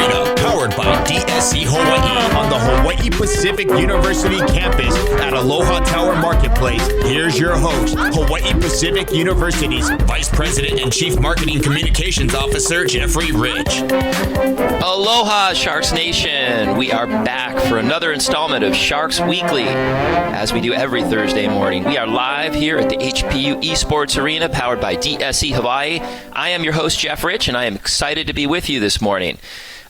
Arena, powered by DSC Hawai'i on the Hawaii Pacific University campus at Aloha Tower Marketplace. Here's your host, Hawaii Pacific University's Vice President and Chief Marketing Communications Officer, Jeffrey Rich. Aloha, Sharks Nation. We are back for another installment of Sharks Weekly. As we do every Thursday morning, we are live here at the HPU Esports Arena, powered by DSC Hawaii. I am your host, Jeff Rich, and I am excited to be with you this morning.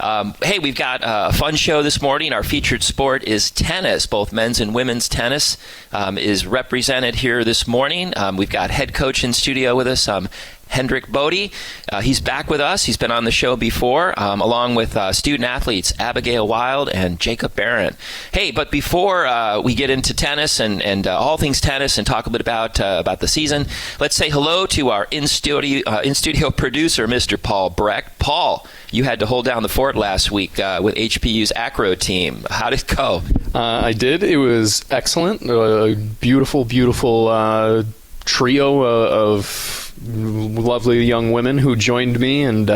Hey, we've got a fun show this morning. Our featured sport is tennis. Both men's and women's tennis is represented here this morning. We've got head coach in studio with us, Hendrik Bode. He's back with us. He's been on the show before, along with student athletes Abigail Wild and Jakub Beran. Hey, but before we get into tennis and all things tennis and talk a bit about the season, let's say hello to our in-studio producer, Mr. Paul Breck. Paul, you had to hold down the fort last week with HPU's acro team. How did it go? I did. It was excellent. A beautiful trio of lovely young women who joined me and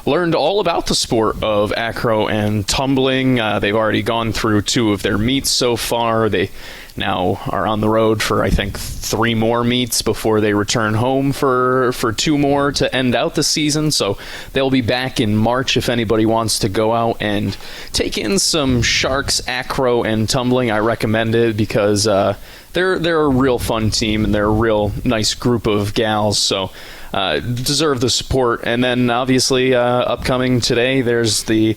learned all about the sport of acro and tumbling. They've already gone through 2 of their meets so far. They now are on the road for, I think, 3 more meets before they return home for 2 more to end out the season. So they'll be back in March if anybody wants to go out and take in some Sharks acro and tumbling. I recommend it because they're a real fun team and they're a real nice group of gals. So deserve the support. And then obviously upcoming today, there's the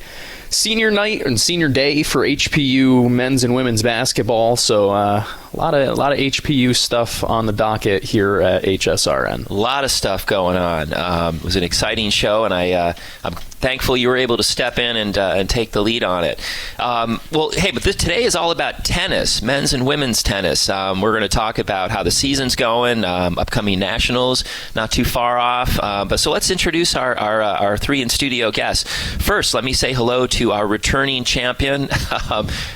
senior night and senior day for HPU men's and women's basketball. So a lot of HPU stuff on the docket here at HSRN. A lot of stuff going on. It was an exciting show, and I'm thankful you were able to step in and take the lead on it. Well, hey, but today is all about tennis, men's and women's tennis. We're going to talk about how the season's going, upcoming nationals, not too far off. But so let's introduce our 3 in-studio guests. First, let me say hello to our returning champion,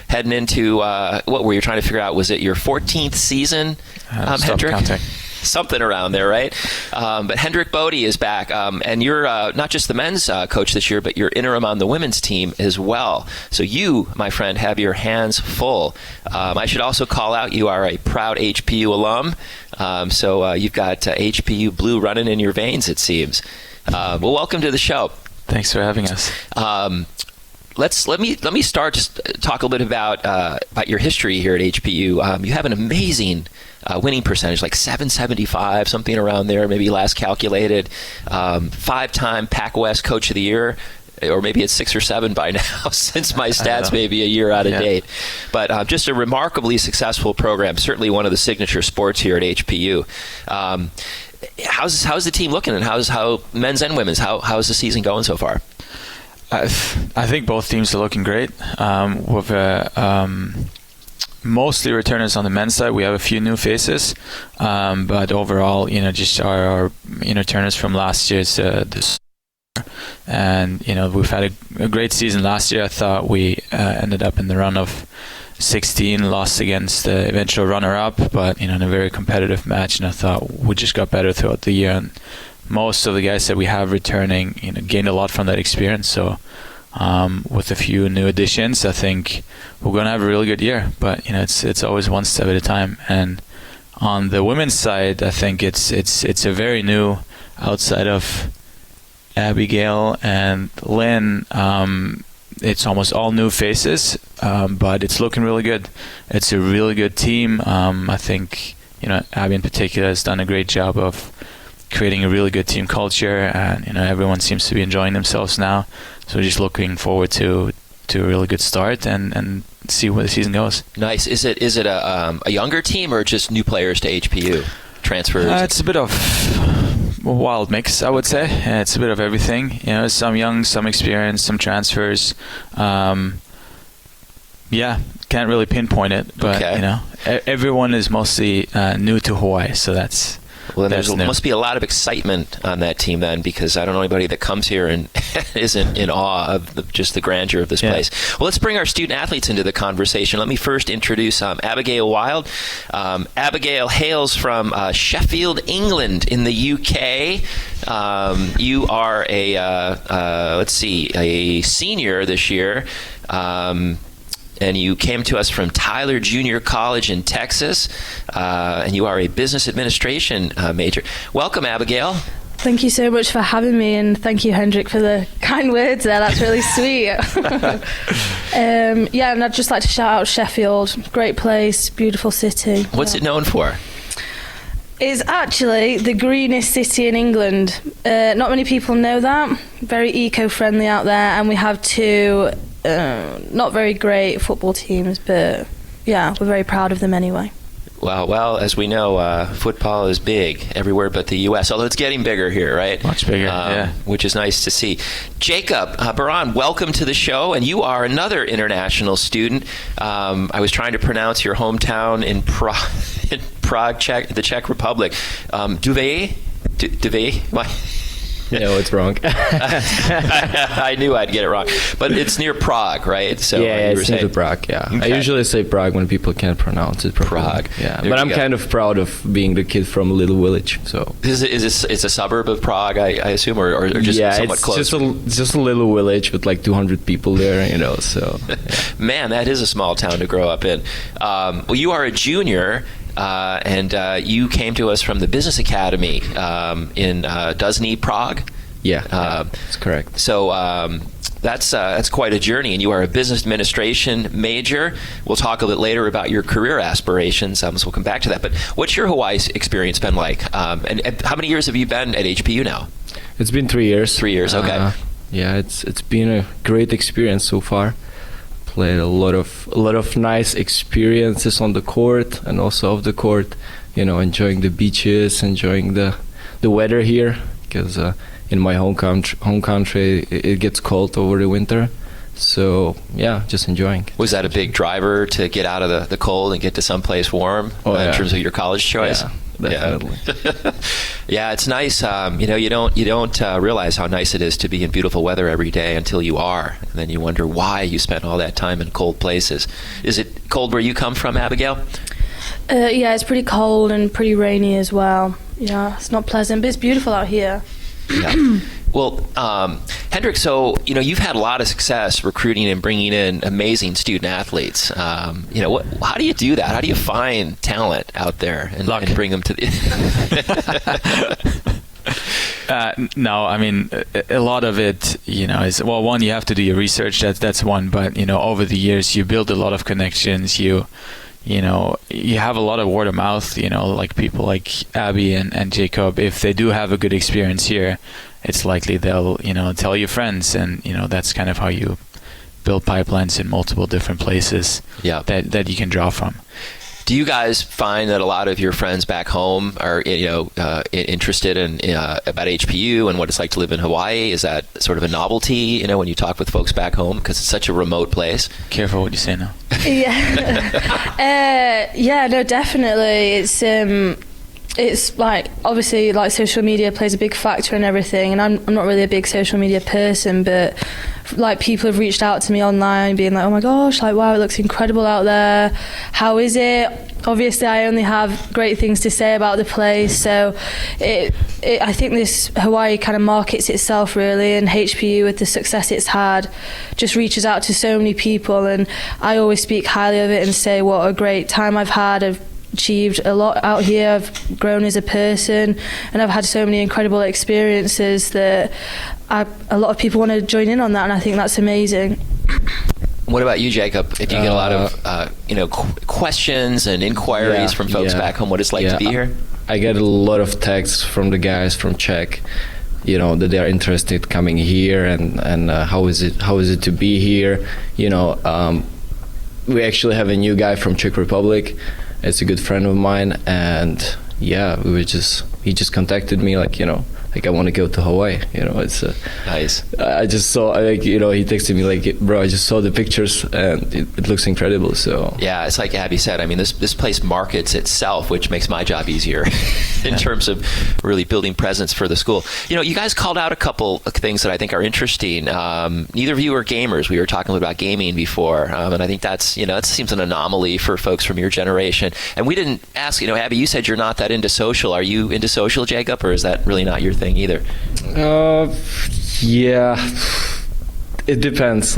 heading into, what were you trying to figure out? Was it your 14th season, Hendrik? Counting. Something around there, right? But Hendrik Bode is back, and you're not just the men's coach this year, but you're interim on the women's team as well. So you, my friend, have your hands full. I should also call out you are a proud HPU alum, so you've got HPU blue running in your veins, it seems. Well, welcome to the show. Thanks for having us. Let me start. Just talk a little bit about your history here at HPU. You have an amazing winning percentage, like 775, something around there, maybe last calculated. 5-time Pac West Coach of the Year, or maybe it's 6 or 7 by now, since my stats may be a year out of date. But just a remarkably successful program, certainly one of the signature sports here at HPU. How's the team looking, and how men's and women's? How's the season going so far? I think both teams are looking great. With mostly returners on the men's side, we have a few new faces, but overall, just our returners from last year's this. And we've had a great season last year. I thought we ended up in the run of 16, lost against the eventual runner-up, but in a very competitive match. And I thought we just got better throughout the year. And most of the guys that we have returning, gained a lot from that experience. So with a few new additions, I think we're going to have a really good year. But it's always one step at a time. And on the women's side, I think it's a very new, outside of Abigail and Lynn, it's almost all new faces, but it's looking really good. It's a really good team. I think Abby in particular has done a great job of creating a really good team culture, and everyone seems to be enjoying themselves now. So we're just looking forward to a really good start and see where the season goes. Nice. Is it a younger team or just new players to HPU? Transfers? It's a bit of a wild mix, I would say. It's a bit of everything. Some young, some experience, some transfers. Can't really pinpoint it, but okay. Everyone is mostly new to Hawaii, so that's Well, then must be a lot of excitement on that team then, because I don't know anybody that comes here and isn't in awe of just the grandeur of this place. Well, let's bring our student athletes into the conversation. Let me first introduce Abigail Wild. Abigail hails from Sheffield, England in the UK. You are a senior this year. And you came to us from Tyler Junior College in Texas, and you are a business administration major. Welcome, Abigail. Thank you so much for having me, and thank you, Hendrik, for the kind words there. That's really sweet. And I'd just like to shout out Sheffield. Great place, beautiful city. What's it known for? It's actually the greenest city in England. Not many people know that. Very eco-friendly out there, and we have two not very great football teams, but yeah, we're very proud of them anyway. Well, as we know, football is big everywhere but the U.S., although it's getting bigger here, right? Much bigger, which is nice to see. Jacob, Beran, welcome to the show, and you are another international student. I was trying to pronounce your hometown in Prague, the Czech Republic. Duvej? No, it's wrong. I knew I'd get it wrong, but it's near Prague, right? So it's near Prague. Yeah, okay. I usually say Prague when people can't pronounce it properly. Prague. Yeah, but I'm kind of proud of being the kid from a little village. So is this it's a suburb of Prague, I assume, or just somewhat close? It's just a little village with like 200 people there, So man, that is a small town to grow up in. Well, you are a junior. And you came to us from the Business Academy in Dusny, Prague. Yeah, that's correct. So that's quite a journey, and you are a business administration major. We'll talk a little later about your career aspirations, so we'll come back to that. But what's your Hawaii experience been like? And how many years have you been at HPU now? It's been 3 years. 3 years, okay. It's been a great experience so far. Played a lot of nice experiences on the court and also off the court. Enjoying the beaches, enjoying the weather here, because in my home country it gets cold over the winter. So just enjoying. Was that a big driver to get out of the cold and get to someplace warm in terms of your college choice? Yeah. Definitely. Yeah, it's nice. You don't realize how nice it is to be in beautiful weather every day until you are, and then you wonder why you spent all that time in cold places. Is it cold where you come from, Abigail? It's pretty cold and pretty rainy as well. Yeah, it's not pleasant, but it's beautiful out here. Yeah. Well, Hendrik, so you've had a lot of success recruiting and bringing in amazing student athletes. How do you do that? How do you find talent out there and bring them to the? No, I mean a lot of it, is one, you have to do your research. That's one, but over the years you build a lot of connections. You have a lot of word of mouth. Like people like Abby and Jakub, if they do have a good experience here, it's likely they'll tell your friends, and that's kind of how you build pipelines in multiple different places that you can draw from. Do you guys find that a lot of your friends back home are interested in about HPU and what it's like to live in Hawaii? Is that sort of a novelty when you talk with folks back home, because it's such a remote place? Careful what you say now. No, definitely. It's like, obviously, like social media plays a big factor in everything, and I'm not really a big social media person, but like people have reached out to me online being like, oh my gosh, like wow, it looks incredible out there, how is it? Obviously I only have great things to say about the place, so I think this Hawaii kind of markets itself really, and HPU, with the success it's had, just reaches out to so many people, and I always speak highly of it and say what a great time I've had. I've achieved a lot out here. I've grown as a person, and I've had so many incredible experiences that a lot of people want to join in on that, and I think that's amazing. What about you, Jacob? If you get a lot of questions and inquiries from folks back home, what it's like to be here? I get a lot of texts from the guys from Czech, that they are interested coming here, and how is it to be here? We actually have a new guy from Czech Republic. It's a good friend of mine, and he just contacted me like, like I want to go to Hawaii. It's Nice. I just saw, he texted me like, bro, I just saw the pictures and it looks incredible. So Yeah, it's like Abby said. I mean, this place markets itself, which makes my job easier in terms of really building presence for the school. You guys called out a couple of things that I think are interesting. Neither of you are gamers. We were talking about gaming before, and I think that's it seems an anomaly for folks from your generation. And we didn't ask. Abby, you said you're not that into social. Are you into social, Jacob, or is that really not your thing either? Yeah, it depends.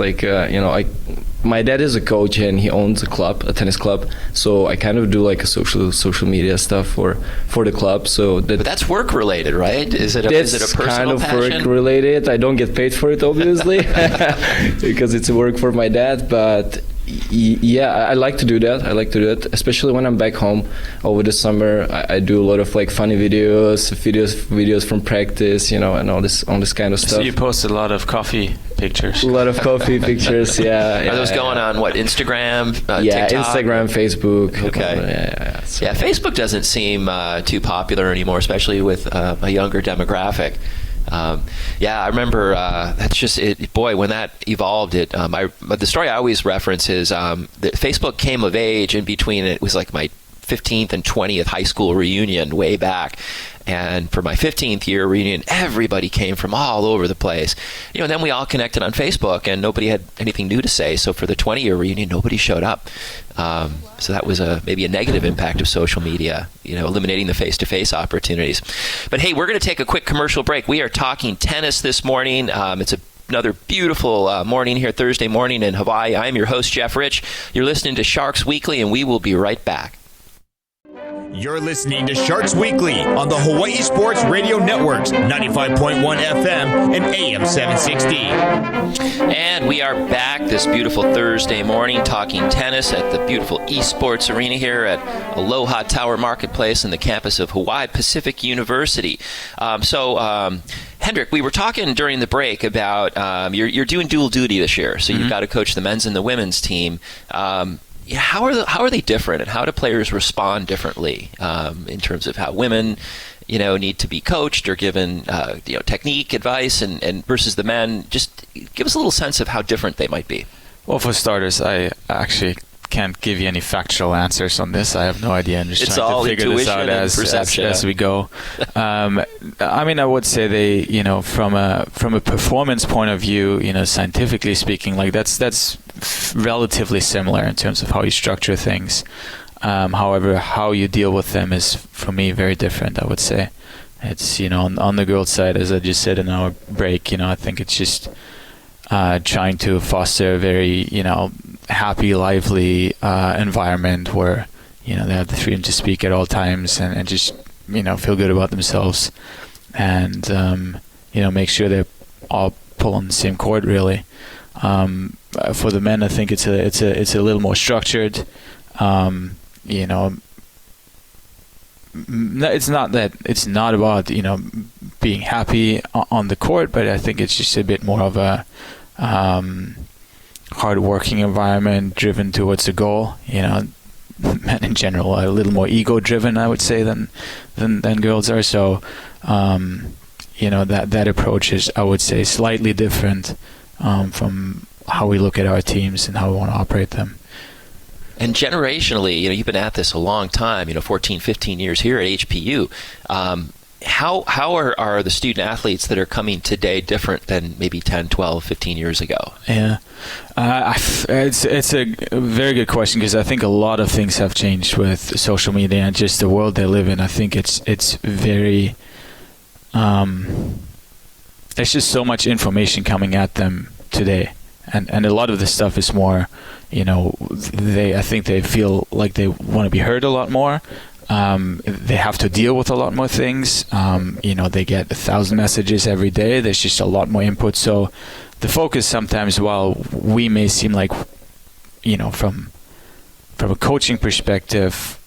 My dad is a coach and he owns a tennis club. So I kind of do like a social media stuff for the club. So But that's work related, right? Is it a personal kind of passion? work related. I don't get paid for it, obviously, because it's work for my dad. But yeah, I like to do that. Especially when I'm back home over the summer. I do a lot of like funny videos from practice, and all this kind of stuff. So you post a lot of coffee pictures. A lot of coffee pictures, yeah. Are those going on what, Instagram, yeah, TikTok? Instagram, Facebook. Okay. Yeah. So. Yeah, Facebook doesn't seem too popular anymore, especially with a younger demographic. I remember that's just it. Boy, when that evolved, the story I always reference is that Facebook came of age in between. It was like my 15th and 20th high school reunion way back. And for my 15th year reunion, everybody came from all over the place. And then we all connected on Facebook and nobody had anything new to say. So for the 20-year reunion, nobody showed up. So that was maybe a negative impact of social media, eliminating the face-to-face opportunities. But hey, we're going to take a quick commercial break. We are talking tennis this morning. It's another beautiful morning here, Thursday morning in Hawaii. I'm your host, Jeff Rich. You're listening to Sharks Weekly, and we will be right back. You're listening to Sharks Weekly on the Hawaii Sports Radio Networks, 95.1 FM and AM 760. And we are back this beautiful Thursday morning talking tennis at the beautiful eSports Arena here at Aloha Tower Marketplace in the campus of Hawaii Pacific University. Hendrik, we were talking during the break about you're doing dual duty this year, so you've got to coach the men's and the women's team. How are they different, and how do players respond differently in terms of how women, need to be coached or given technique, advice, and versus the men? Just give us a little sense of how different they might be. Well, for starters, I actually can't give you any factual answers on this. I have no idea. I'm just trying to figure this out as we go. I would say they, from a performance point of view, scientifically speaking, like that's relatively similar in terms of how you structure things. However, how you deal with them is, for me, very different, I would say. It's, on the girls' side, as I just said in our break, I think it's just trying to foster a very, happy, lively environment where, they have the freedom to speak at all times and just, feel good about themselves and, make sure they all pull on the same court, really. For the men, I think it's a little more structured. It's not about being happy on the court, but I think it's just a bit more of a hard-working environment driven towards a goal. Men in general are a little more ego-driven, I would say, than girls are. So that approach is, I would say, slightly different from how we look at our teams and how we want to operate them. And generationally, you've been at this a long time, 14, 15 years here at HPU. How are the student athletes that are coming today different than maybe 10, 12, 15 years ago? Yeah, it's a very good question, because I think a lot of things have changed with social media and just the world they live in. I think it's very... there's just so much information coming at them today. And a lot of this stuff is more, I think they feel like they want to be heard a lot more. They have to deal with a lot more things. They get 1,000 messages every day. There's just a lot more input. So the focus sometimes, while we may seem like, from a coaching perspective,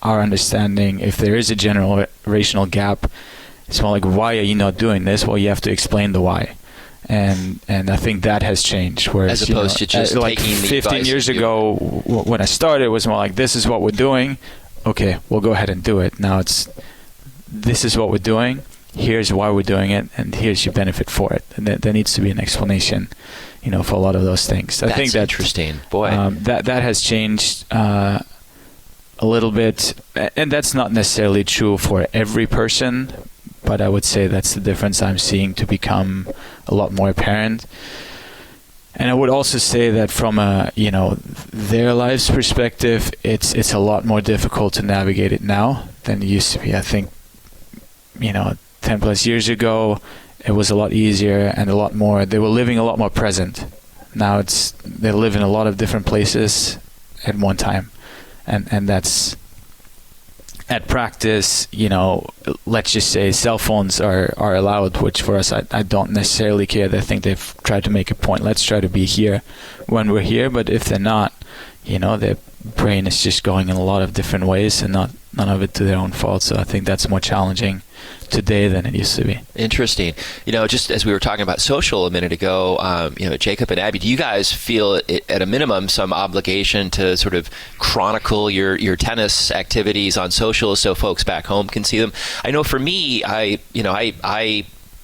our understanding, if there is a generational gap, it's more like, why are you not doing this? Well, you have to explain the why. And I think that has changed. Whereas, as opposed to just like taking the 15 years ago, when I started, it was more like, this is what we're doing. Okay, we'll go ahead and do it. Now this is what we're doing. here's why we're doing it, and here's your benefit for it. And there needs to be an explanation, for a lot of those things. I think that's interesting. Boy, that has changed a little bit, and that's not necessarily true for every person, but I would say that's the difference I'm seeing to become a lot more apparent. And I would also say that from their lives perspective, it's a lot more difficult to navigate it now than it used to be. I think 10 plus years ago, it was a lot easier and a lot more. They were living a lot more present. Now they live in a lot of different places at one time, and that's at practice. Let's just say cell phones are allowed, which for us I don't necessarily care. I think they've tried to make a point. Let's try to be here when we're here. But if they're not, their brain is just going in a lot of different ways, and none of it to their own fault. So I think that's more challenging today than it used to be. Interesting. Just as we were talking about social a minute ago, Jakub and Abby, do you guys feel at a minimum some obligation to sort of chronicle your tennis activities on social so folks back home can see them? I know for me, I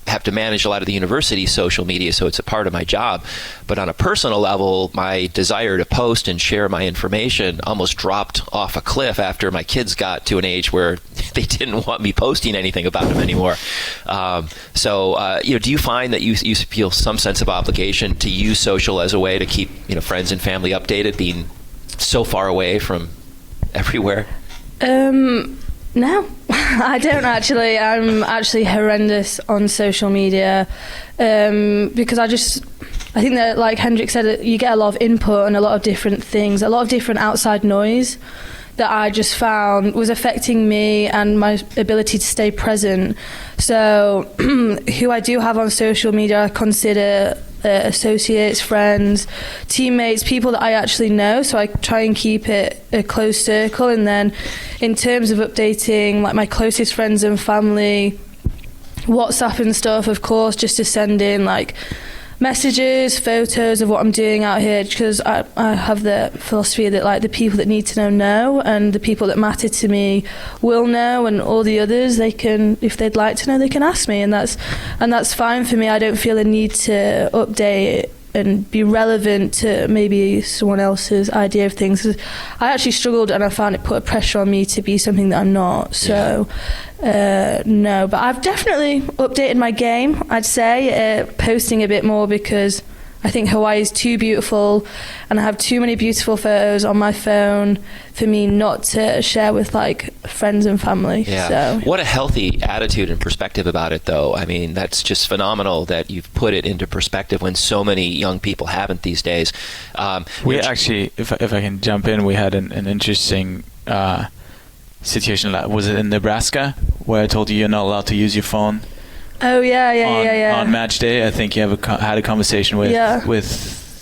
have to manage a lot of the university social media, so it's a part of my job. But on a personal level, my desire to post and share my information almost dropped off a cliff after my kids got to an age where they didn't want me posting anything about them anymore. Do you find that you feel some sense of obligation to use social as a way to keep friends and family updated, being so far away from everywhere? No, I don't actually. I'm actually horrendous on social media because I think that, like Hendrik said, you get a lot of input and a lot of different things, a lot of different outside noise that I just found was affecting me and my ability to stay present. So who I do have on social media, I consider associates, friends, teammates, people that I actually know, so I try and keep it a close circle. And then in terms of updating like my closest friends and family, WhatsApp and stuff, of course, just to send in like messages, photos of what I'm doing out here, because I have the philosophy that like the people that need to know, and the people that matter to me will know, and all the others, they can, if they'd like to know, they can ask me, and that's fine for me. I don't feel a need to update and be relevant to maybe someone else's idea of things. I actually struggled, and I found it put a pressure on me to be something that I'm not. So no, but I've definitely updated my game, I'd say, posting a bit more, because I think Hawaii is too beautiful, and I have too many beautiful photos on my phone for me not to share with like friends and family. Yeah. So. What a healthy attitude and perspective about it, though. I mean, that's just phenomenal that you've put it into perspective when so many young people haven't these days. We actually, if I can jump in, we had an interesting situation. Was it in Nebraska where I told you're not allowed to use your phone? Oh yeah. On match day, I think you had a conversation with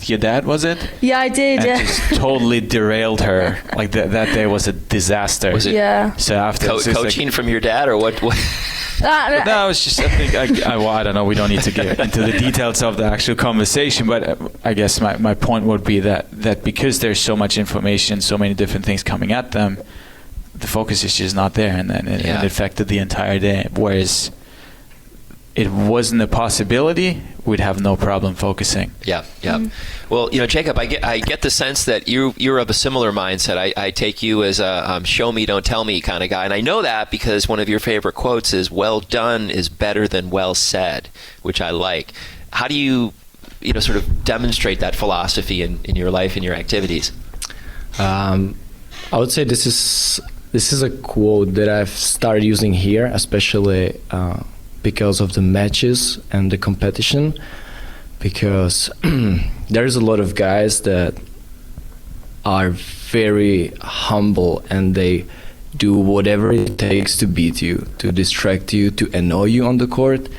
your dad, was it? Yeah, I did. And just totally derailed her. Like that day was a disaster. Was it? Yeah. So after coaching from your dad, or what? No, it was just, I think I don't know. We don't need to get into the details of the actual conversation, but I guess my point would be that because there's so much information, so many different things coming at them, the focus is just not there, and it affected the entire day. Whereas it wasn't a possibility, we'd have no problem focusing. Yeah. Well, Jakub, I get the sense that you're of a similar mindset. I take you as a show me, don't tell me kind of guy. And I know that because one of your favorite quotes is, well done is better than well said, which I like. How do you sort of demonstrate that philosophy in your life and your activities? I would say this is a quote that I've started using here, especially because of the matches and the competition, because there's a lot of guys that are very humble, and they do whatever it takes to beat you, to distract you, to annoy you on the court.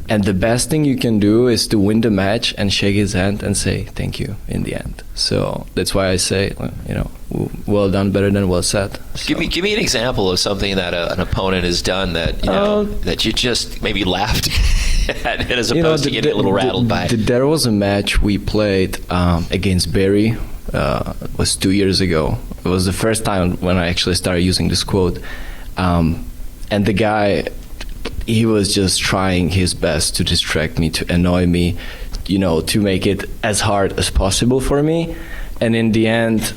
And the best thing you can do is to win the match and shake his hand and say thank you in the end. So that's why I say, well done, better than well said. So. Give me an example of something that an opponent has done that that you just maybe laughed at, as opposed to getting a little rattled by. There was a match we played against Beran. It was 2 years ago. It was the first time when I actually started using this quote. And the guy he was just trying his best to distract me, to annoy me, to make it as hard as possible for me. And in the end,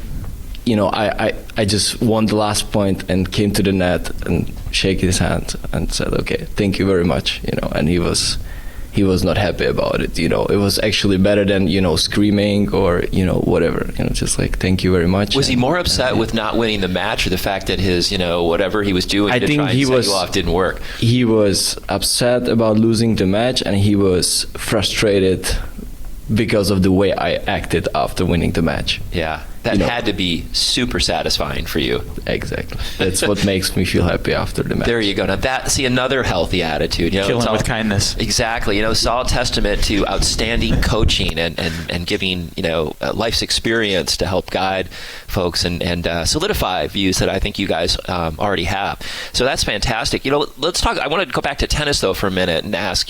I just won the last point and came to the net and shake his hand and said, okay, thank you very much, and he was not happy about it. It was actually better than, screaming or, whatever, just like, thank you very much. Was he more upset with not winning the match, or the fact that his, whatever he was doing to try and set you off didn't work? He was upset about losing the match, and he was frustrated because of the way I acted after winning the match. Yeah. That had to be super satisfying for you. Exactly. That's what makes me feel happy after the match. There you go. Now another healthy attitude. Kill him with kindness. Exactly. Solid testament to outstanding coaching and giving, life's experience to help guide folks and solidify views that I think you guys already have. So that's fantastic. Let's talk. I want to go back to tennis though for a minute and ask,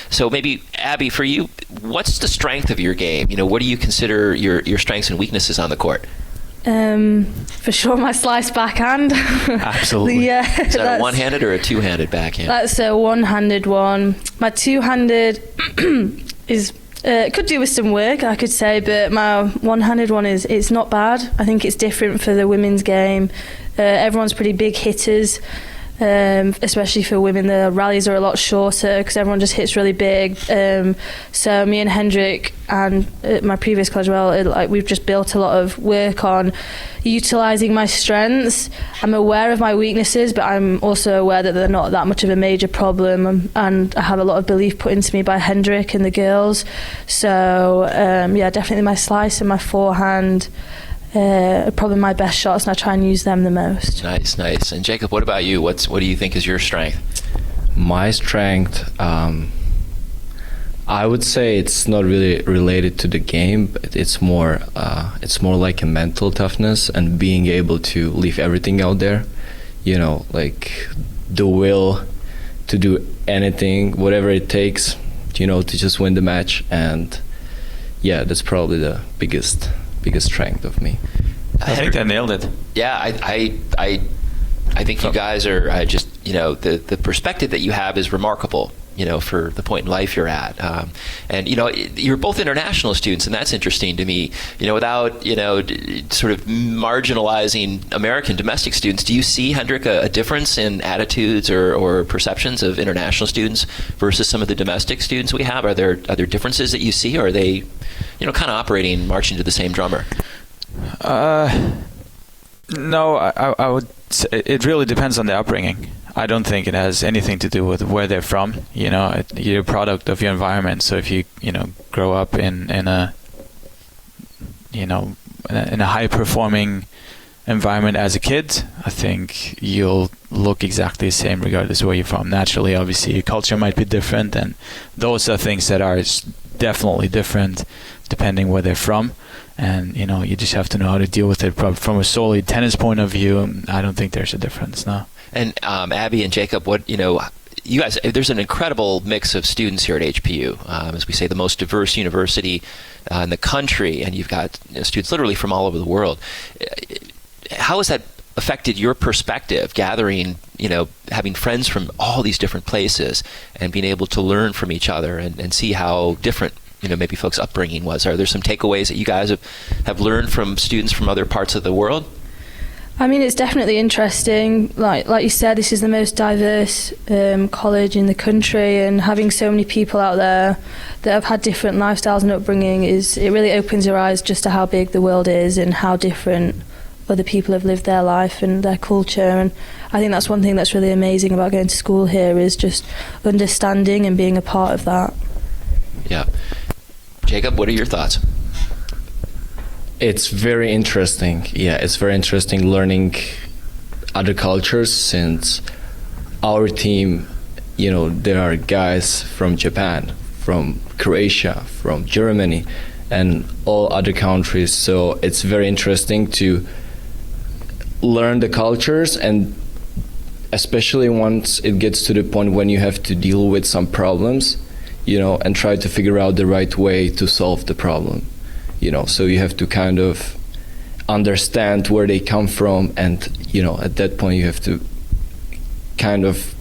so maybe Abby, for you, what's the strength of your game? What do you consider your strengths and weaknesses on the court? For sure, my slice backhand. Absolutely. Yeah. Is that a one-handed or a two-handed backhand? That's a one-handed one. My two-handed is could do with some work, I could say, but my one-handed one it's not bad. I think it's different for the women's game. Everyone's pretty big hitters. Especially for women, the rallies are a lot shorter because everyone just hits really big. So me and Hendrik and my previous coach as well, we've just built a lot of work on utilising my strengths. I'm aware of my weaknesses, but I'm also aware that they're not that much of a major problem, and I have a lot of belief put into me by Hendrik and the girls. So definitely my slice and my forehand probably my best shots, and I try and use them the most. Nice. And Jakub, what about you? What do you think is your strength? My strength, I would say it's not really related to the game, but it's more like a mental toughness and being able to leave everything out there. Like the will to do anything, whatever it takes, to just win the match. And that's probably the biggest strength of me. I think that nailed it. Yeah, I think you guys are just the perspective that you have is remarkable. For the point in life you're at, and you're both international students, and that's interesting to me. Without sort of marginalizing American domestic students, do you see, Hendrik, a difference in attitudes or perceptions of international students versus some of the domestic students we have? Are there differences that you see, or are they kind of operating, marching to the same drummer? No, I would say it really depends on the upbringing. I don't think it has anything to do with where they're from. You're a product of your environment. So if you grow up in a high performing environment as a kid, I think you'll look exactly the same regardless of where you're from. Naturally, obviously, your culture might be different, and those are things that are definitely different depending where they're from. And you just have to know how to deal with it. But from a solely tennis point of view, I don't think there's a difference. No. And Abby and Jakub, you guys, there's an incredible mix of students here at HPU. As we say, the most diverse university in the country, and you've got students literally from all over the world. How has that affected your perspective, gathering, having friends from all these different places and being able to learn from each other and see how different maybe folks' upbringing was? Are there some takeaways that you guys have learned from students from other parts of the world? I mean, it's definitely interesting. Like you said, this is the most diverse college in the country, and having so many people out there that have had different lifestyles and upbringing it really opens your eyes just to how big the world is and how different other people have lived their life and their culture. And I think that's one thing that's really amazing about going to school here, is just understanding and being a part of that. Yeah. Jakub, what are your thoughts? It's very interesting. Yeah, it's very interesting learning other cultures, since our team, there are guys from Japan, from Croatia, from Germany, and all other countries. So it's very interesting to learn the cultures, and especially once it gets to the point when you have to deal with some problems, and try to figure out the right way to solve the problem. So you have to kind of understand where they come from, and at that point you have to kind of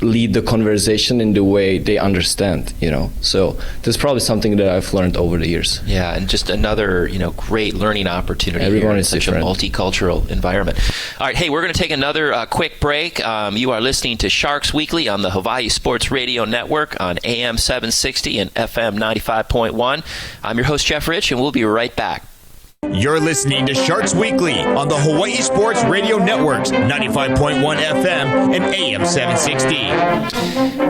lead the conversation in the way they understand, So that's probably something that I've learned over the years. Yeah, and just another, great learning opportunity. Everyone here in is such different. a multicultural environment. All right, hey, we're going to take another quick break. You are listening to Sharks Weekly on the Hawai'i Sports Radio Network on AM 760 and FM 95.1. I'm your host, Jeff Rich, and we'll be right back. You're listening to Sharks Weekly on the Hawai'i Sports Radio Networks, 95.1 FM and AM 760.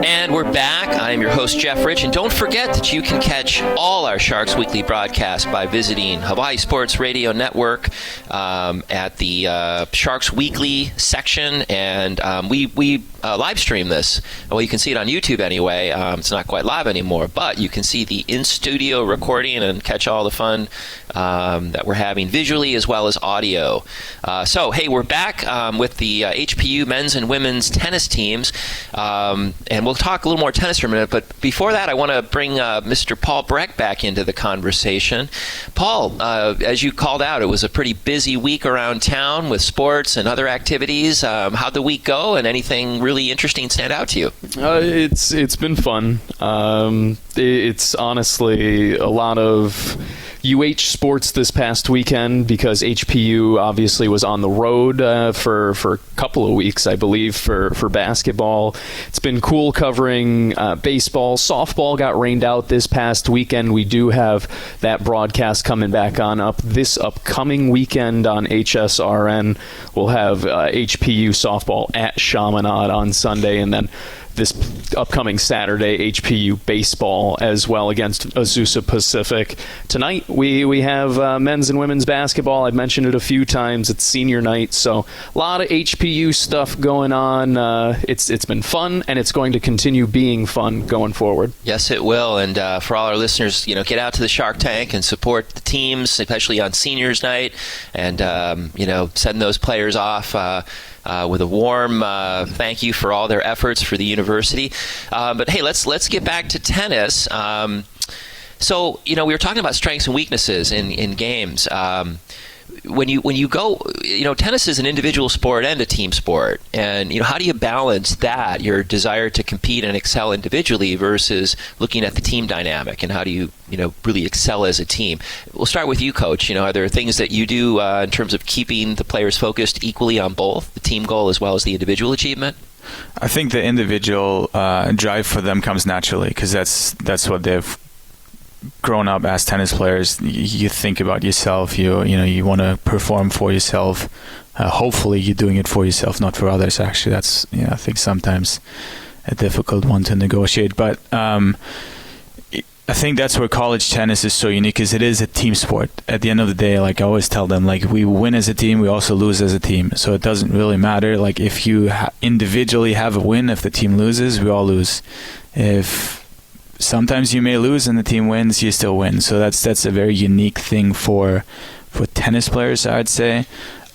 And we're back. I am your host, Jeff Rich. And don't forget that you can catch all our Sharks Weekly broadcasts by visiting Hawai'i Sports Radio Network at the Sharks Weekly section. And we live stream this. Well, you can see it on YouTube anyway. It's not quite live anymore, but you can see the in-studio recording and catch all the fun that we're having visually as well as audio. So, hey, we're back with the HPU men's and women's tennis teams, and we'll talk a little more tennis for a minute, but before that, I want to bring Mr. Paul Breck back into the conversation. Paul, as you called out, it was a pretty busy week around town with sports and other activities. How'd the week go, and anything really interesting stand out to you? It's been fun. It's honestly a lot of UH sports this past weekend because HPU obviously was on the road for a couple of weeks, I believe, for basketball. It's been cool covering baseball. Softball got rained out this past weekend. We do have that broadcast coming back on up this upcoming weekend on HSRN. We'll have HPU softball at Chaminade on Sunday, and then this upcoming Saturday, HPU baseball as well against Azusa Pacific. Tonight, we have men's and women's basketball. I've mentioned it a few times. It's senior night, so a lot of HPU stuff going on. It's been fun, and it's going to continue being fun going forward. Yes, it will. And for all our listeners, get out to the Shark Tank and support the teams, especially on seniors night, and send those players off with a warm thank you for all their efforts for the university. But hey, let's get back to tennis. So we were talking about strengths and weaknesses in games. When you go, tennis is an individual sport and a team sport, and how do you balance that, your desire to compete and excel individually versus looking at the team dynamic, and how do you really excel as a team? We'll start with you, Coach. Are there things that you do in terms of keeping the players focused equally on both the team goal as well as the individual achievement? I think the individual drive for them comes naturally because that's what they've grown up as tennis players. You think about yourself. You want to perform for yourself. Hopefully, you're doing it for yourself, not for others. Actually, that's I think sometimes a difficult one to negotiate. But I think that's where college tennis is so unique, because it is a team sport. At the end of the day, like I always tell them, like we win as a team, we also lose as a team. So it doesn't really matter. Like if you individually have a win, if the team loses, we all lose. If sometimes you may lose and the team wins, you still win. So that's a very unique thing for tennis players, I'd say.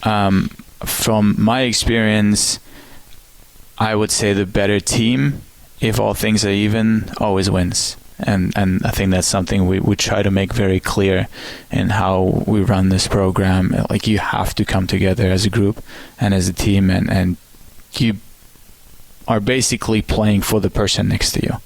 From my experience, I would say the better team, if all things are even, always wins. And I think that's something we try to make very clear in how we run this program. Like you have to come together as a group and as a team, and you are basically playing for the person next to you.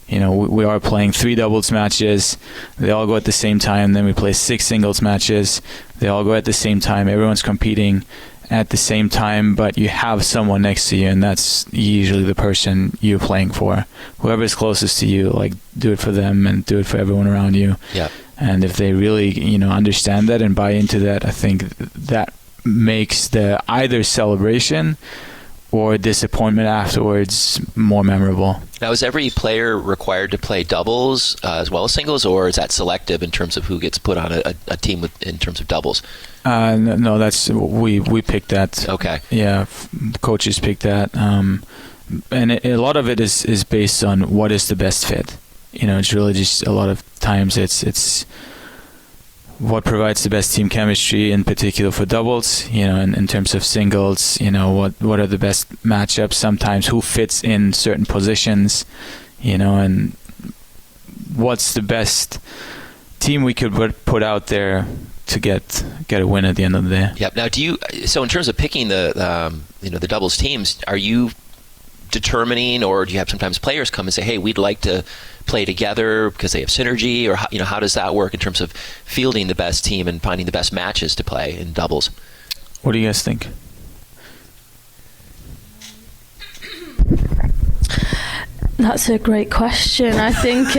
We are playing 3 doubles matches. They all go at the same time. Then we play 6 singles matches. They all go at the same time. Everyone's competing at the same time, but you have someone next to you, and that's usually the person you're playing for. Whoever's closest to you, like do it for them and do it for everyone around you. Yeah. And if they really, understand that and buy into that, I think that makes the either celebration or disappointment afterwards more memorable. Now, is every player required to play doubles as well as singles, or is that selective in terms of who gets put on a team in terms of doubles? No, that's we picked that. Okay. Yeah, coaches picked that, and a lot of it is based on what is the best fit. It's really just a lot of times it's what provides the best team chemistry, in particular for doubles, in terms of singles, what are the best matchups, sometimes who fits in certain positions, and what's the best team we could put out there to get a win at the end of the day. Yep. Now, so in terms of picking the doubles teams, are you determining, or do you have sometimes players come and say, hey, we'd like to play together because they have synergy, or how does that work in terms of fielding the best team and finding the best matches to play in doubles? What do you guys think? That's a great question. I think,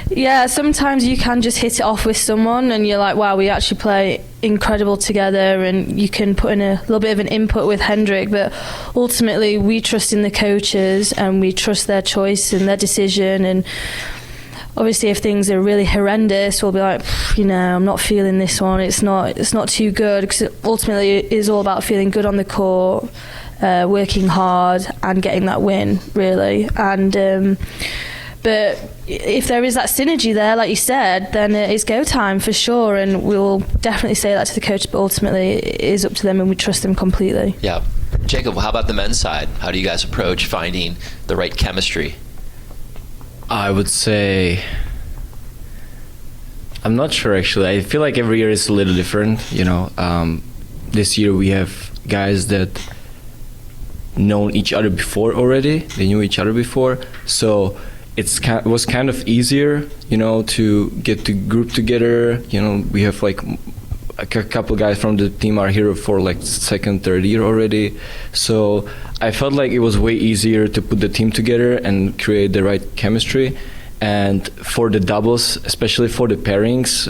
yeah, sometimes you can just hit it off with someone and you're like, wow, we actually play incredible together, and you can put in a little bit of an input with Hendrik, but ultimately we trust in the coaches and we trust their choice and their decision. And obviously if things are really horrendous, we'll be like, I'm not feeling this one. It's not too good, because ultimately it is all about feeling good on the court, working hard and getting that win, really. And but if there is that synergy there, like you said, then it's go time for sure, and we'll definitely say that to the coach, but ultimately it is up to them and we trust them completely. Yeah. Jakub, how about the men's side? How do you guys approach finding the right chemistry? I would say, I'm not sure actually. I feel like every year is a little different. This year we have guys that known each other before already. They knew each other before, so it was kind of easier, to get the group together. We have like a couple guys from the team are here for like second, third year already. So I felt like it was way easier to put the team together and create the right chemistry. And for the doubles, especially for the pairings,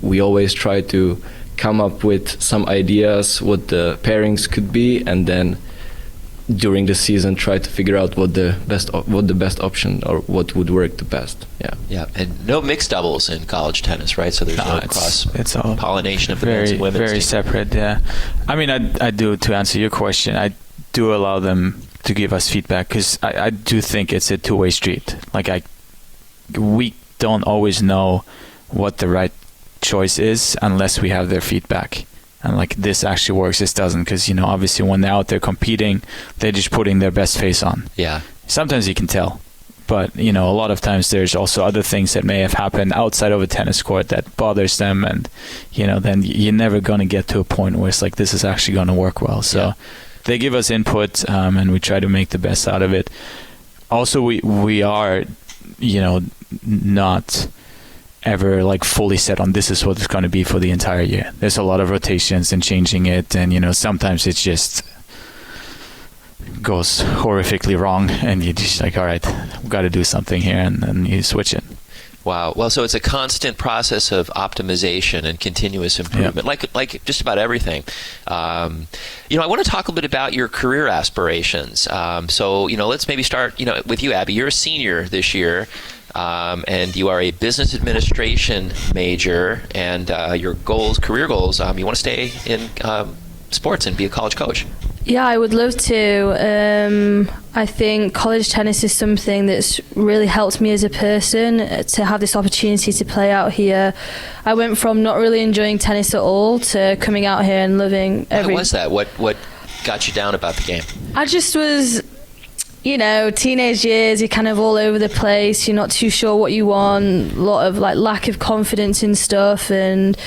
we always try to come up with some ideas what the pairings could be, and then during the season try to figure out what the best option or what would work the best. Yeah, and no mixed doubles in college tennis, right? So there's no it's all pollination of the men's and women's very team. Separate. Yeah, I mean, I do, to answer your question, I do allow them to give us feedback, because I do think it's a two-way street. Like we don't always know what the right choice is unless we have their feedback. And like, this actually works, this doesn't, because obviously when they're out there competing, they're just putting their best face on. Yeah. Sometimes you can tell, but a lot of times there's also other things that may have happened outside of a tennis court that bothers them, and then you're never going to get to a point where it's like, this is actually going to work well. So they give us input, and we try to make the best out of it. Also, we are not ever like fully set on this is what it's going to be for the entire year. There's a lot of rotations and changing it, and sometimes it just goes horrifically wrong, and you're just like, all right, we've got to do something here, and then you switch it. Wow. Well, so it's a constant process of optimization and continuous improvement, like just about everything. I want to talk a little bit about your career aspirations. So let's maybe start with you, Abby. You're a senior this year. And you are a business administration major, and your career goals, you want to stay in sports and be a college coach. Yeah, I would love to. I think college tennis is something that's really helped me as a person to have this opportunity to play out here. I went from not really enjoying tennis at all to coming out here and loving every... How was that? What got you down about the game? I just was... teenage years, you're kind of all over the place, you're not too sure what you want, a lot of like lack of confidence in stuff, and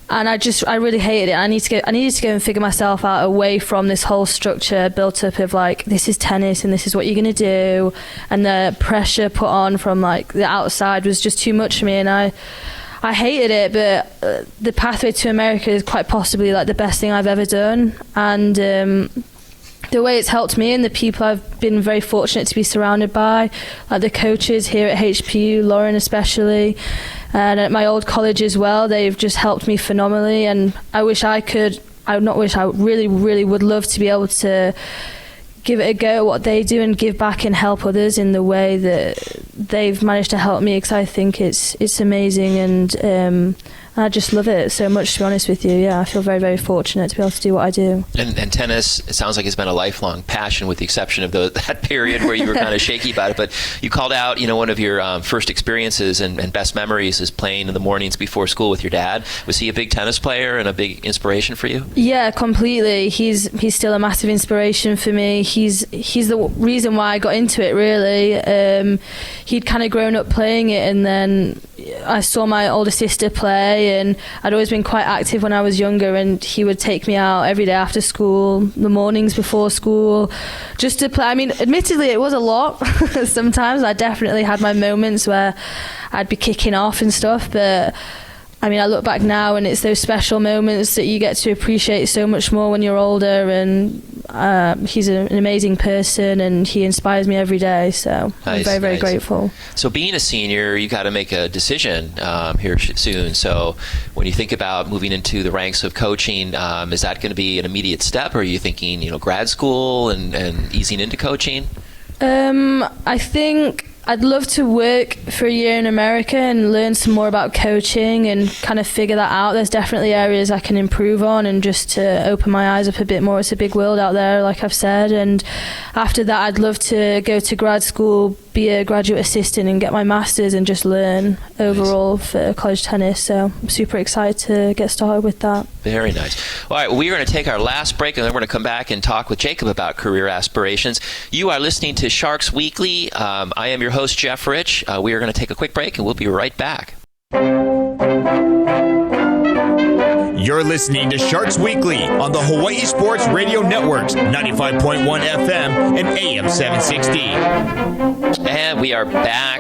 I really hated it. I needed to go and figure myself out away from this whole structure built up of like, this is tennis and this is what you're going to do, and the pressure put on from like the outside was just too much for me, and I hated it. But the pathway to America is quite possibly like the best thing I've ever done, and the way it's helped me and the people I've been very fortunate to be surrounded by, like the coaches here at HPU, Lauren especially, and at my old college as well, they've just helped me phenomenally. And I really, really would love to be able to give it a go at what they do and give back and help others in the way that they've managed to help me, because I think it's amazing, and I just love it so much, to be honest with you. Yeah, I feel very, very fortunate to be able to do what I do. And tennis, it sounds like it's been a lifelong passion, with the exception of that period where you were kind of shaky about it. But you called out, one of your first experiences and best memories is playing in the mornings before school with your dad. Was he a big tennis player and a big inspiration for you? Yeah, completely. He's still a massive inspiration for me. He's the reason why I got into it, really. He'd kind of grown up playing it, and then I saw my older sister play, and I'd always been quite active when I was younger, and he would take me out every day after school, the mornings before school, just to play. I mean, admittedly, it was a lot. Sometimes I definitely had my moments where I'd be kicking off and stuff, but I mean, I look back now and it's those special moments that you get to appreciate so much more when you're older, and he's an amazing person and he inspires me every day, so I'm very, very grateful. So being a senior, you got to make a decision here soon. So when you think about moving into the ranks of coaching, is that going to be an immediate step, or are you thinking, grad school and easing into coaching? I think I'd love to work for a year in America and learn some more about coaching and kind of figure that out. There's definitely areas I can improve on, and just to open my eyes up a bit more. It's a big world out there, like I've said. And after that, I'd love to go to grad school, be a graduate assistant and get my master's and just learn overall for college tennis. So I'm super excited to get started with that. Very nice. All right, well, we're going to take our last break, and then we're going to come back and talk with Jakub about career aspirations. You are listening to Sharks Weekly. I am your host, Jeff Rich. We are going to take a quick break, and we'll be right back. You're listening to Sharks Weekly on the Hawaii Sports Radio Networks, 95.1 FM and AM 760. And we are back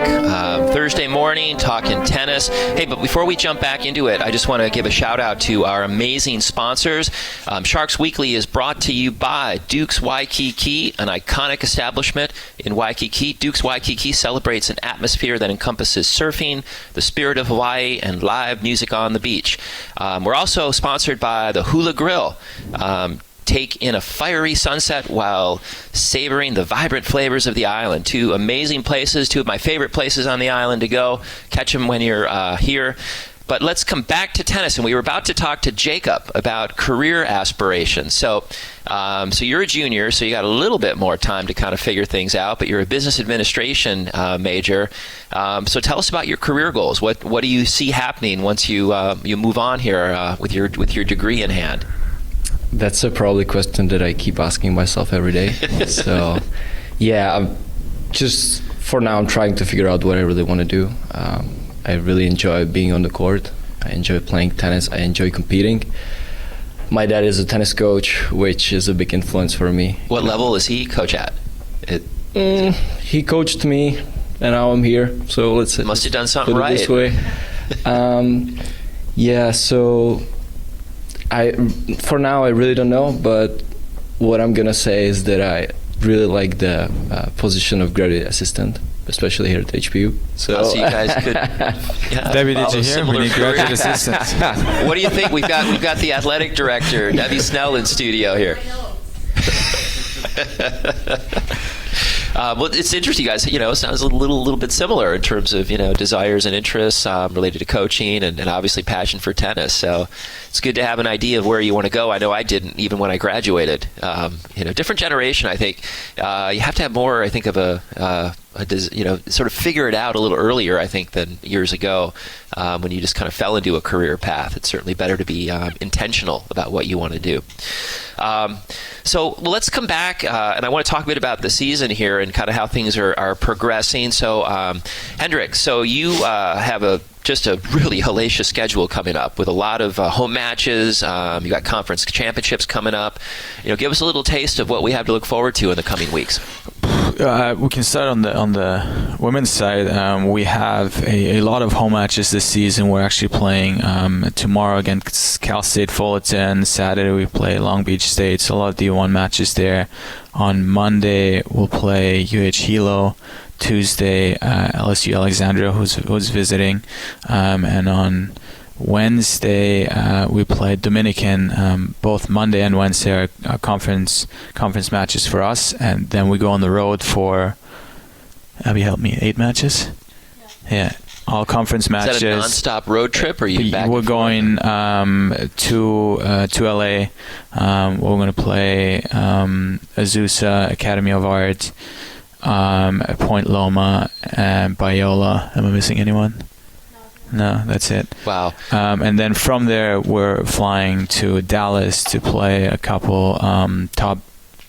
Thursday morning talking tennis. Hey, but before we jump back into it, I just want to give a shout out to our amazing sponsors. Sharks Weekly is brought to you by Duke's Waikiki, an iconic establishment in Waikiki. Duke's Waikiki celebrates an atmosphere that encompasses surfing, the spirit of Hawaii, and live music on the beach. We're also sponsored by the Hula Grill. Take in a fiery sunset while savoring the vibrant flavors of the island. Two amazing places, two of my favorite places on the island to go. Catch them when you're here. But let's come back to tennis, and we were about to talk to Jakub about career aspirations. So you're a junior, so you got a little bit more time to kind of figure things out, but you're a business administration major. So tell us about your career goals. What do you see happening once you move on here with your degree in hand? That's probably a question that I keep asking myself every day. So, yeah, I'm just for now I'm trying to figure out what I really want to do. I really enjoy being on the court. I enjoy playing tennis. I enjoy competing. My dad is a tennis coach, which is a big influence for me. What level is he coach at? He coached me, and now I'm here. So let's must have done something put it right. this way. Yeah. So for now I really don't know, but what I'm gonna say is that I really like the position of graduate assistant, especially here at HPU. So you guys could Debbie, did you hear? We need graduate assistants. What do you think? We've got the athletic director, Debbie Snell, in studio here. Well, it's interesting, guys. It sounds a little bit similar in terms of desires and interests related to coaching and obviously passion for tennis. So it's good to have an idea of where you want to go. I know I didn't even when I graduated. Different generation. I think you have to have more. I think of sort of figure it out a little earlier, I think, than years ago when you just kind of fell into a career path. It's certainly better to be intentional about what you want to do. So let's come back, and I want to talk a bit about the season here and kind of how things are progressing. So, Hendrik, so you have just a really hellacious schedule coming up with a lot of home matches. You got conference championships coming up. Give us a little taste of what we have to look forward to in the coming weeks. We can start on the women's side. We have a lot of home matches this season. We're actually playing tomorrow against Cal State Fullerton. Saturday we play Long Beach State. So a lot of D1 matches there. On Monday we'll play UH Hilo. Tuesday LSU Alexandria, who's visiting, and on Wednesday we play Dominican. Both Monday and Wednesday are conference matches for us, and then we go on the road for Abby, help me, 8 matches. Yeah, all conference matches. Is that a non-stop road trip, or are you back? We're going to LA. We're going to play Azusa Academy of Art, Point Loma, and Biola. Am I missing anyone? No, that's it. Wow. And then from there, we're flying to Dallas to play a couple top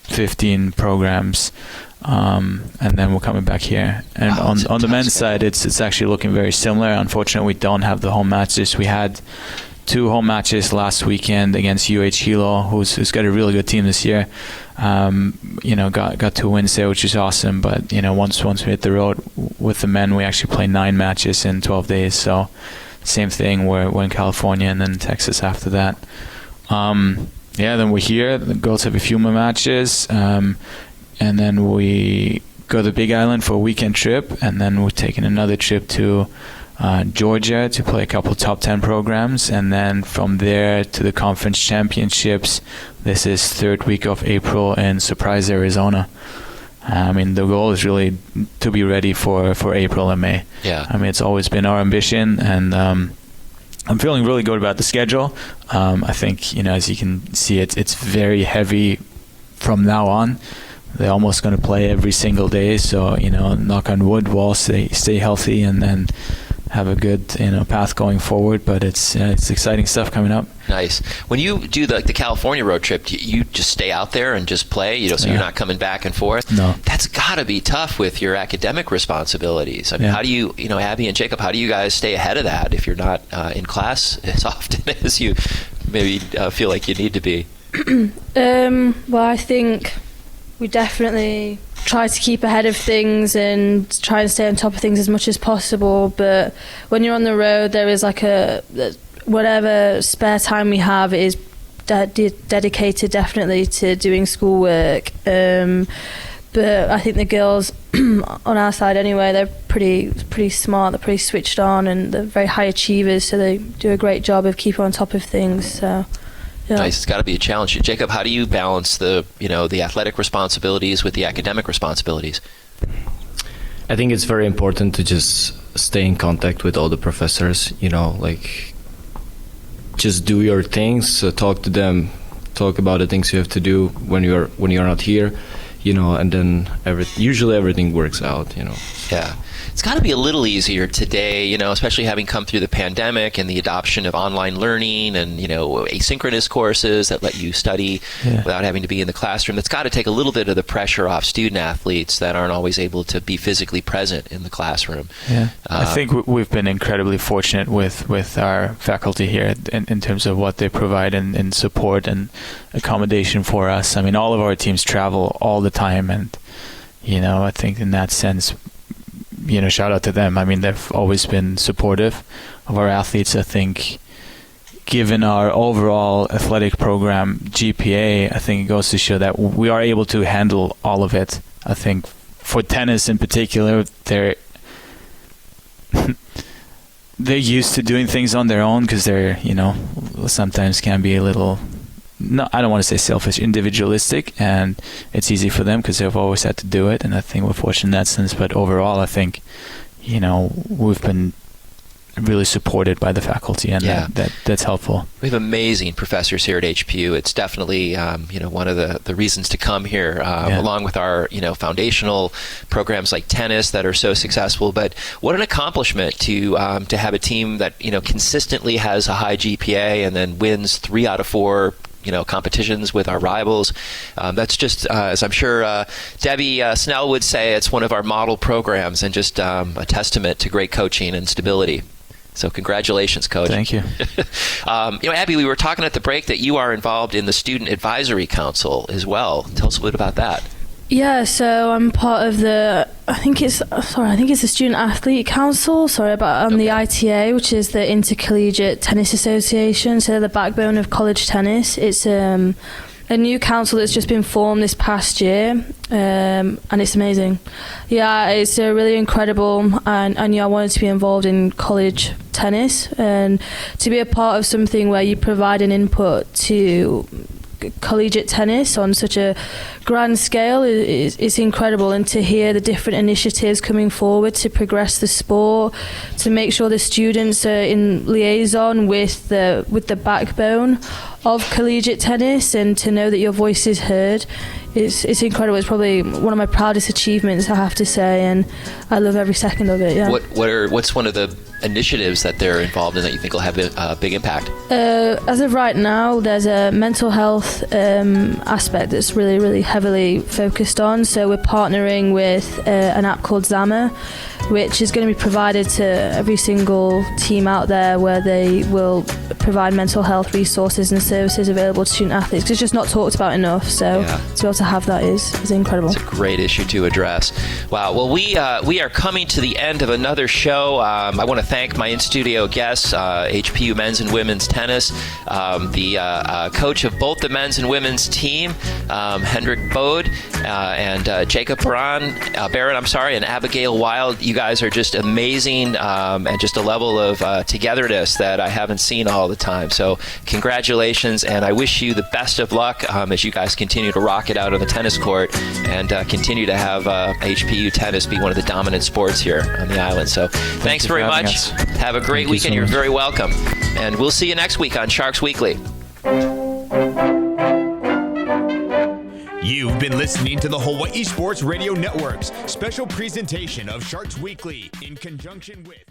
15 programs. And then we're coming back here. And on the men's side, it's actually looking very similar. Unfortunately, we don't have the home matches. We had 2 home matches last weekend against Hilo, who's got a really good team this year. Got 2 wins there, which is awesome. But once we hit the road with the men, we actually play 9 matches in 12 days. So same thing. We're in California and then Texas after that. Then we're here. The girls have a few more matches. And then we go to the Big Island for a weekend trip, and then we're taking another trip to Georgia to play a couple top 10 programs, and then from there to the conference championships. This is 3rd week of April in Surprise, Arizona. The goal is really to be ready for April and May. Yeah. It's always been our ambition, and I'm feeling really good about the schedule. I think, as you can see, it's very heavy from now on. They're almost going to play every single day, so knock on wood, we'll all stay healthy and then have a good path going forward. But it's exciting stuff coming up. Nice. When you do the California road trip, you just stay out there and just play, so you're not coming back and forth. No, that's got to be tough with your academic responsibilities. How do you, Abby and Jakub, how do you guys stay ahead of that if you're not in class as often as you maybe feel like you need to be? Well, I think we definitely try to keep ahead of things and try and stay on top of things as much as possible. But when you're on the road, there is whatever spare time we have is dedicated definitely to doing schoolwork. But I think the girls on our side anyway, they're pretty smart, they're pretty switched on, and they're very high achievers, so they do a great job of keeping on top of things. So yeah. Nice. It's got to be a challenge. Jakub, how do you balance the athletic responsibilities with the academic responsibilities? I think it's very important to just stay in contact with all the professors, just do your things, talk to them, talk about the things you have to do when you're not here, and then usually everything works out, Yeah. It's got to be a little easier today, especially having come through the pandemic and the adoption of online learning and, asynchronous courses that let you study without having to be in the classroom. That's got to take a little bit of the pressure off student athletes that aren't always able to be physically present in the classroom. Yeah, I think we've been incredibly fortunate with our faculty here in terms of what they provide in support and accommodation for us. All of our teams travel all the time, and, I think in that sense, shout out to them. They've always been supportive of our athletes. I think given our overall athletic program GPA, I think it goes to show that we are able to handle all of it. I think for tennis in particular, they're used to doing things on their own because they're, sometimes can be a little, no, I don't want to say selfish, individualistic, and it's easy for them because they've always had to do it, and I think we're fortunate in that sense. But overall, I think, we've been really supported by the faculty, and that's helpful. We have amazing professors here at HPU. It's definitely one of the reasons to come here, along with our foundational programs like tennis that are so successful. But what an accomplishment to have a team that consistently has a high GPA and then wins 3 out of 4 competitions with our rivals. That's just, as I'm sure Debbie Snell would say, it's one of our model programs and just a testament to great coaching and stability. So congratulations, Coach. Thank you. Abby, we were talking at the break that you are involved in the Student Advisory Council as well. Tell us a bit about that. Yeah, so I'm part of the, I think it's the Student Athlete Council, the ITA, which is the Intercollegiate Tennis Association, so the backbone of college tennis. It's a new council that's just been formed this past year, and it's amazing. Yeah, it's really incredible, and I wanted to be involved in college tennis, and to be a part of something where you provide an input to collegiate tennis on such a grand scale is incredible, and to hear the different initiatives coming forward to progress the sport, to make sure the students are in liaison with the backbone of collegiate tennis, and to know that your voice is heard it's incredible. It's probably one of my proudest achievements, I have to say, and I love every second of it. Yeah. What's one of the initiatives that they're involved in that you think will have a big impact? As of right now, there's a mental health aspect that's really, really heavily focused on. So we're partnering with an app called Zama, which is going to be provided to every single team out there, where they will provide mental health resources and services available to student athletes. 'Cause it's just not talked about enough. So to be able to have that is incredible. It's a great issue to address. Wow. Well, we are coming to the end of another show. I want to thank my in-studio guests, HPU men's and women's tennis, the coach of both the men's and women's team, Hendrik Bode, and Jakub Beran, and Abigail Wild. You guys are just amazing, and just a level of togetherness that I haven't seen all the time. So congratulations, and I wish you the best of luck as you guys continue to rock it out on the tennis court and continue to have HPU tennis be one of the dominant sports here on the island. So thanks very much. Have a great weekend. You're very welcome. And we'll see you next week on Sharks Weekly. You've been listening to the Hawaii Sports Radio Network's special presentation of Sharks Weekly in conjunction with